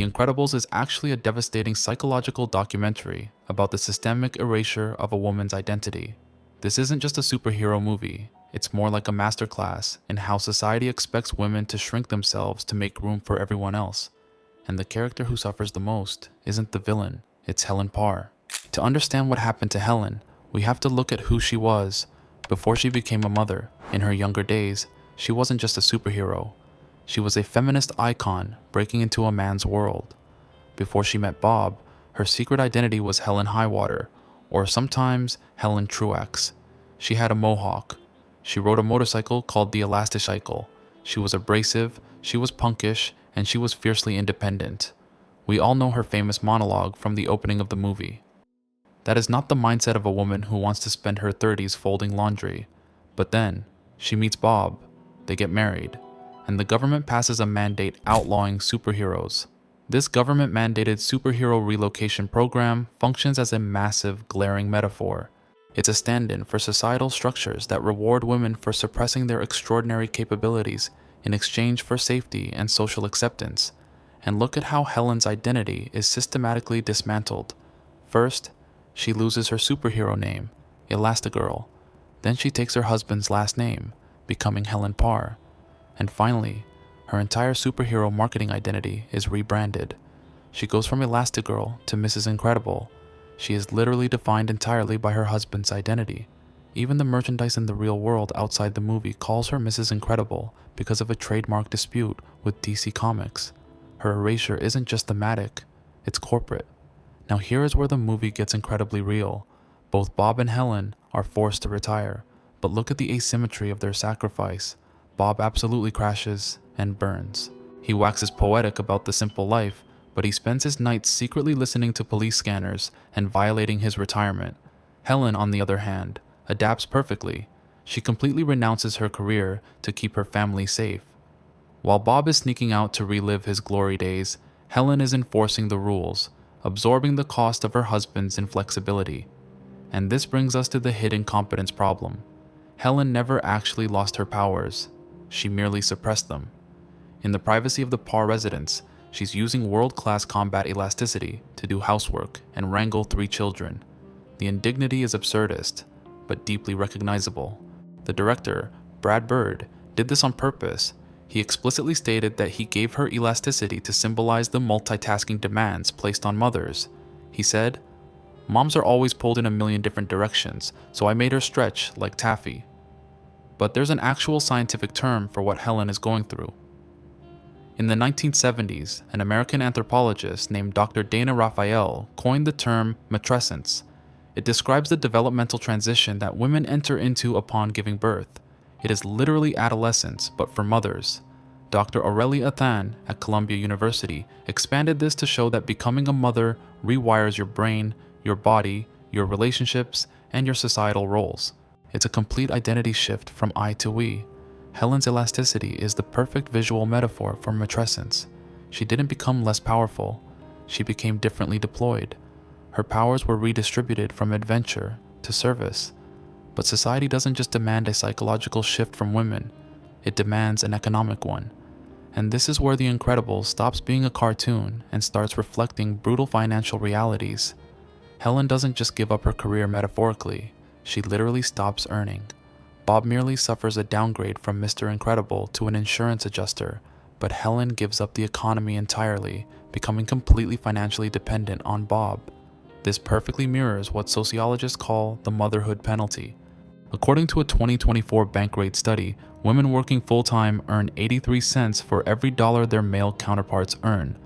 The Incredibles is actually a devastating psychological documentary about the systemic erasure of a woman's identity. This isn't just a superhero movie, it's more like a masterclass in how society expects women to shrink themselves to make room for everyone else. And the character who suffers the most isn't the villain, it's Helen Parr. To understand what happened to Helen, we have to look at who she was before she became a mother. In her younger days, she wasn't just a superhero. She was a feminist icon breaking into a man's world. Before she met Bob, her secret identity was Helen Highwater, or sometimes Helen Truax. She had a mohawk. She rode a motorcycle called the Elastigirl. She was abrasive, she was punkish, and she was fiercely independent. We all know her famous monologue from the opening of the movie. That is not the mindset of a woman who wants to spend her 30s folding laundry. But then, she meets Bob, they get married, and the government passes a mandate outlawing superheroes. This government-mandated superhero relocation program functions as a massive, glaring metaphor. It's a stand-in for societal structures that reward women for suppressing their extraordinary capabilities in exchange for safety and social acceptance. And look at how Helen's identity is systematically dismantled. First, she loses her superhero name, Elastigirl. Then she takes her husband's last name, becoming Helen Parr. And finally, her entire superhero marketing identity is rebranded. She goes from Elastigirl to Mrs. Incredible. She is literally defined entirely by her husband's identity. Even the merchandise in the real world outside the movie calls her Mrs. Incredible because of a trademark dispute with DC Comics. Her erasure isn't just thematic, it's corporate. Now here is where the movie gets incredibly real. Both Bob and Helen are forced to retire, but look at the asymmetry of their sacrifice. Bob absolutely crashes and burns. He waxes poetic about the simple life, but he spends his nights secretly listening to police scanners and violating his retirement. Helen, on the other hand, adapts perfectly. She completely renounces her career to keep her family safe. While Bob is sneaking out to relive his glory days, Helen is enforcing the rules, absorbing the cost of her husband's inflexibility. And this brings us to the hidden competence problem. Helen never actually lost her powers. She merely suppressed them. In the privacy of the Parr residence, she's using world-class combat elasticity to do housework and wrangle 3 children. The indignity is absurdist, but deeply recognizable. The director, Brad Bird, did this on purpose. He explicitly stated that he gave her elasticity to symbolize the multitasking demands placed on mothers. He said, "Moms are always pulled in a million different directions, so I made her stretch like taffy." But there's an actual scientific term for what Helen is going through. In the 1970s, an American anthropologist named Dr. Dana Raphael coined the term matrescence. It describes the developmental transition that women enter into upon giving birth. It is literally adolescence, but for mothers. Dr. Aurelia Athan at Columbia University expanded this to show that becoming a mother rewires your brain, your body, your relationships, and your societal roles. It's a complete identity shift from I to we. Helen's elasticity is the perfect visual metaphor for matrescence. She didn't become less powerful. She became differently deployed. Her powers were redistributed from adventure to service. But society doesn't just demand a psychological shift from women, it demands an economic one. And this is where The Incredibles stops being a cartoon and starts reflecting brutal financial realities. Helen doesn't just give up her career metaphorically, she literally stops earning. Bob merely suffers a downgrade from Mr. Incredible to an insurance adjuster, but Helen gives up the economy entirely, becoming completely financially dependent on Bob. This perfectly mirrors what sociologists call the Motherhood Penalty. According to a 2024 Bankrate study, women working full-time earn 83 cents for every dollar their male counterparts earn.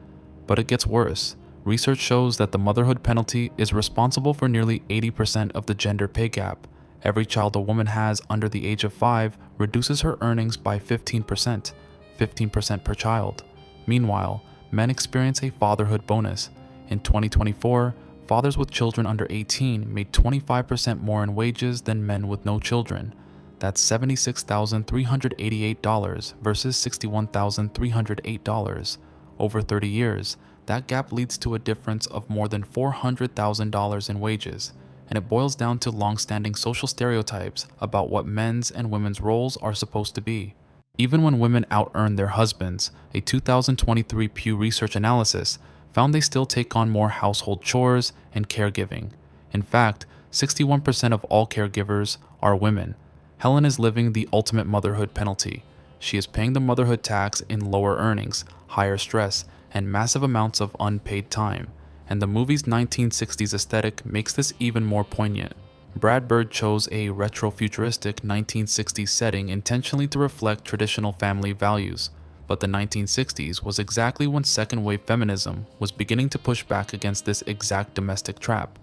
But it gets worse. Research shows that the motherhood penalty is responsible for nearly 80% of the gender pay gap. Every child a woman has under the age of 5 reduces her earnings by 15%, 15% per child. Meanwhile, men experience a fatherhood bonus. In 2024, fathers with children under 18 made 25% more in wages than men with no children. That's $76,388 versus $61,308. Over 30 years, that gap leads to a difference of more than $400,000 in wages, and it boils down to long-standing social stereotypes about what men's and women's roles are supposed to be. Even when women out-earn their husbands, a 2023 Pew Research analysis found they still take on more household chores and caregiving. In fact, 61% of all caregivers are women. Helen is living the ultimate motherhood penalty. She is paying the motherhood tax in lower earnings, higher stress, and massive amounts of unpaid time. And the movie's 1960s aesthetic makes this even more poignant. Brad Bird chose a retro-futuristic 1960s setting intentionally to reflect traditional family values, but the 1960s was exactly when second-wave feminism was beginning to push back against this exact domestic trap.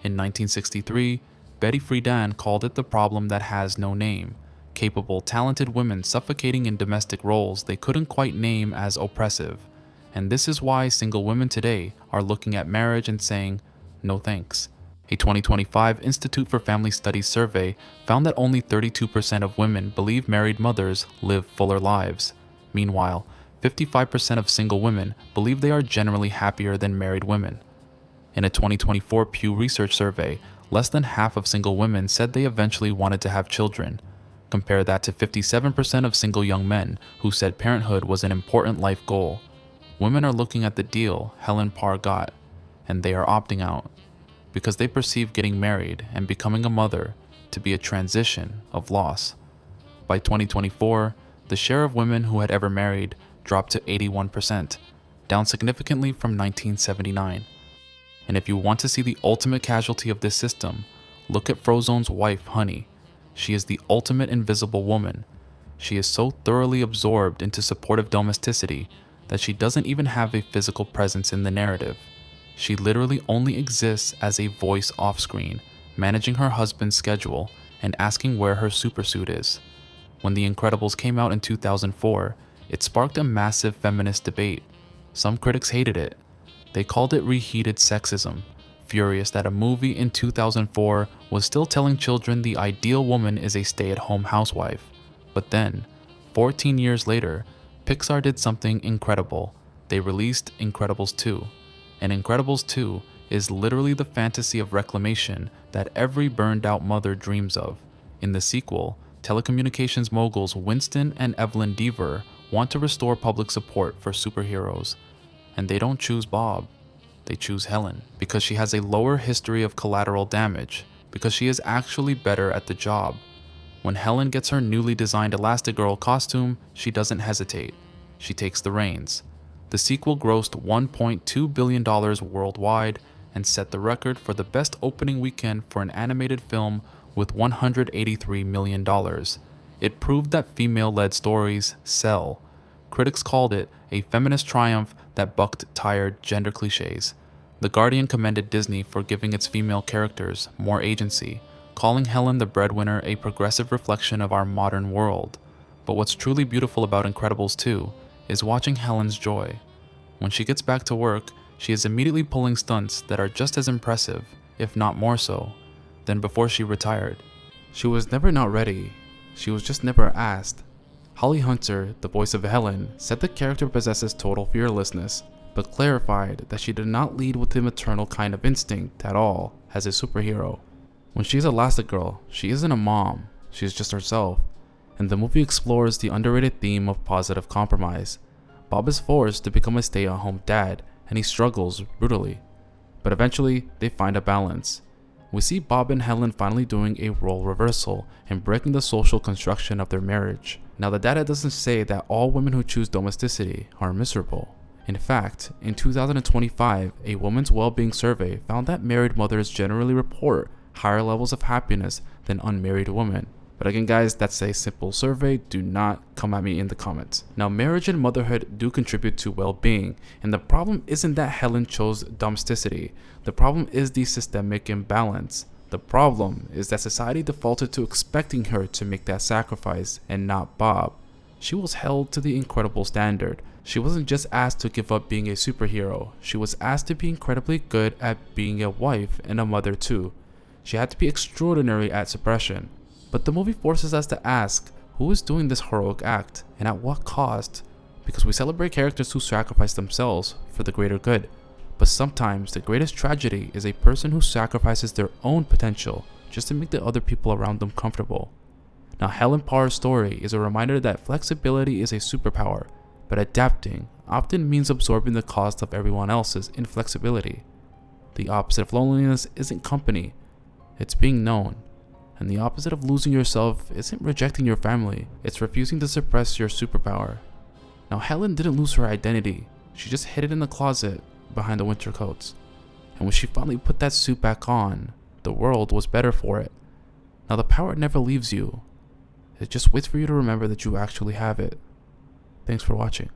In 1963, Betty Friedan called it the problem that has no name, capable, talented women suffocating in domestic roles they couldn't quite name as oppressive. And this is why single women today are looking at marriage and saying, no thanks. A 2025 Institute for Family Studies survey found that only 32% of women believe married mothers live fuller lives. Meanwhile, 55% of single women believe they are generally happier than married women. In a 2024 Pew Research survey, less than half of single women said they eventually wanted to have children. Compare that to 57% of single young men who said parenthood was an important life goal. Women are looking at the deal Helen Parr got, and they are opting out, because they perceive getting married and becoming a mother to be a transition of loss. By 2024, the share of women who had ever married dropped to 81%, down significantly from 1979. And if you want to see the ultimate casualty of this system, look at Frozone's wife, Honey. She is the ultimate invisible woman. She is so thoroughly absorbed into supportive domesticity that she doesn't even have a physical presence in the narrative. She literally only exists as a voice off-screen, managing her husband's schedule and asking where her supersuit is. When The Incredibles came out in 2004, it sparked a massive feminist debate. Some critics hated it. They called it reheated sexism, furious that a movie in 2004 was still telling children the ideal woman is a stay-at-home housewife. But then, 14 years later, Pixar did something incredible. They released Incredibles 2. And Incredibles 2 is literally the fantasy of reclamation that every burned-out mother dreams of. In the sequel, telecommunications moguls Winston and Evelyn Deaver want to restore public support for superheroes. And they don't choose Bob, they choose Helen, because she has a lower history of collateral damage, because she is actually better at the job. When Helen gets her newly designed Elastigirl costume, she doesn't hesitate. She takes the reins. The sequel grossed $1.2 billion worldwide and set the record for the best opening weekend for an animated film with $183 million. It proved that female-led stories sell. Critics called it a feminist triumph that bucked tired gender cliches. The Guardian commended Disney for giving its female characters more agency, calling Helen the breadwinner a progressive reflection of our modern world. But what's truly beautiful about Incredibles 2 is watching Helen's joy. When she gets back to work, she is immediately pulling stunts that are just as impressive, if not more so, than before she retired. She was never not ready, she was just never asked. Holly Hunter, the voice of Helen, said the character possesses total fearlessness, but clarified that she did not lead with the maternal kind of instinct at all as a superhero. When she's Elastigirl, she isn't a mom, she's just herself. And the movie explores the underrated theme of positive compromise. Bob is forced to become a stay-at-home dad, and he struggles brutally. But eventually, they find a balance. We see Bob and Helen finally doing a role reversal and breaking the social construction of their marriage. Now, the data doesn't say that all women who choose domesticity are miserable. In fact, in 2025, a women's well-being survey found that married mothers generally report higher levels of happiness than unmarried women. But again, guys, that's a simple survey. Do not come at me in the comments. Now, marriage and motherhood do contribute to well-being, and the problem isn't that Helen chose domesticity. The problem is the systemic imbalance. The problem is that society defaulted to expecting her to make that sacrifice and not Bob. She was held to the incredible standard. She wasn't just asked to give up being a superhero. She was asked to be incredibly good at being a wife and a mother too. She had to be extraordinary at suppression. But the movie forces us to ask, who is doing this heroic act and at what cost? Because we celebrate characters who sacrifice themselves for the greater good. But sometimes the greatest tragedy is a person who sacrifices their own potential just to make the other people around them comfortable. Now, Helen Parr's story is a reminder that flexibility is a superpower, but adapting often means absorbing the cost of everyone else's inflexibility. The opposite of loneliness isn't company, it's being known. And the opposite of losing yourself isn't rejecting your family, it's refusing to suppress your superpower. Now, Helen didn't lose her identity, she just hid it in the closet behind the winter coats. And when she finally put that suit back on, the world was better for it. Now, the power never leaves you, it just waits for you to remember that you actually have it. Thanks for watching.